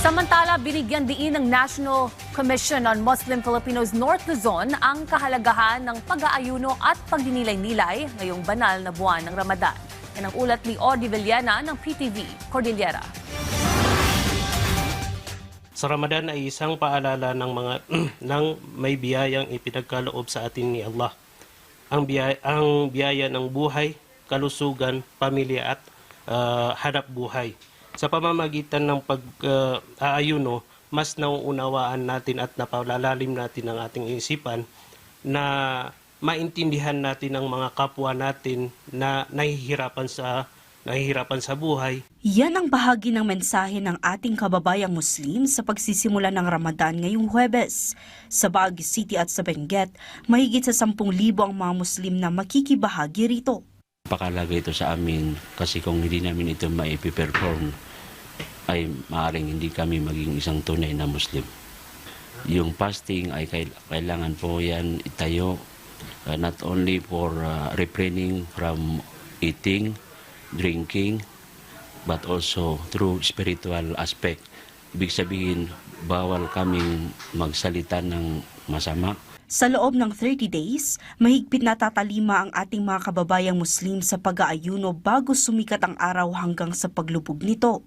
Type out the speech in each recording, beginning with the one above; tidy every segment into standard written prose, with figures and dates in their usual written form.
Samantala, binigyan diin ng National Commission on Muslim Filipinos North Luzon ang kahalagahan ng pag-aayuno at pagdinilay-nilay ngayong banal na buwan ng Ramadan. Yan ang ulat ni Audie Villena ng PTV Cordillera. Sa Ramadan ay isang paalala ng mga ng may biyayang ipinagkaloob sa atin ni Allah. Ang biyaya ng buhay, kalusugan, pamilya at hanap buhay. Sa pamamagitan ng pag-aayuno, mas nauunawaan natin at napalalalim natin ang ating isipan na maintindihan natin ang mga kapwa natin na nahihirapan sa buhay. Yan ang bahagi ng mensahe ng ating kababayang Muslim sa pagsisimula ng Ramadan ngayong Huwebes. Sa Baguio City at sa Benguet, mahigit sa 10,000 ang mga Muslim na makikibahagi rito. Pakalaga ito sa amin kasi kung hindi namin ito maipiperform ay maaaring hindi kami maging isang tunay na Muslim. Yung fasting ay kailangan po yan itayo not only for refraining from eating, drinking, but also through spiritual aspect. Ibig sabihin, bawal kaming magsalita ng masama. Sa loob ng 30 days, mahigpit na tatalima ang ating mga kababayang Muslim sa pag-aayuno bago sumikat ang araw hanggang sa paglubog nito.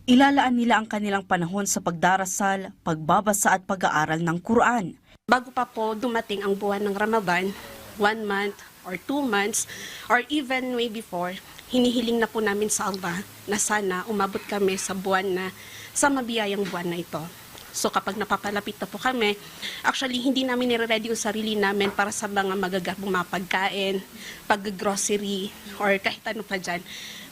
Ilalaan nila ang kanilang panahon sa pagdarasal, pagbabasa at pag-aaral ng Quran. Bago pa po dumating ang buwan ng Ramadan, 1 month or 2 months, or even way before, hinihiling na po namin sa Allah na sana umabot kami sa mabiyayang buwan na ito. So kapag napapalapit na po kami, actually hindi namin nire-ready yung sarili namin para sa mga magagarbong mga pagkain, pag-grocery, or kahit ano pa dyan.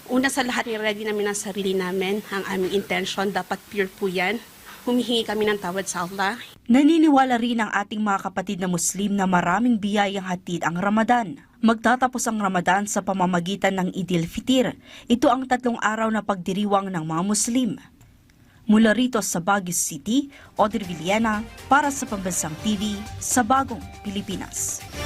Una sa lahat, nire-ready namin ang sarili namin. Ang aming intention, dapat pure po yan. Humihingi kami ng tawad sa Allah. Naniniwala rin ang ating mga kapatid na Muslim na maraming biyayang hatid ang Ramadan. Magtatapos ang Ramadan sa pamamagitan ng Idil Fitir. Ito ang 3 araw na pagdiriwang ng mga Muslim. Mula rito sa Baguio City, Audie Villena para sa Pambansang TV sa Bagong Pilipinas.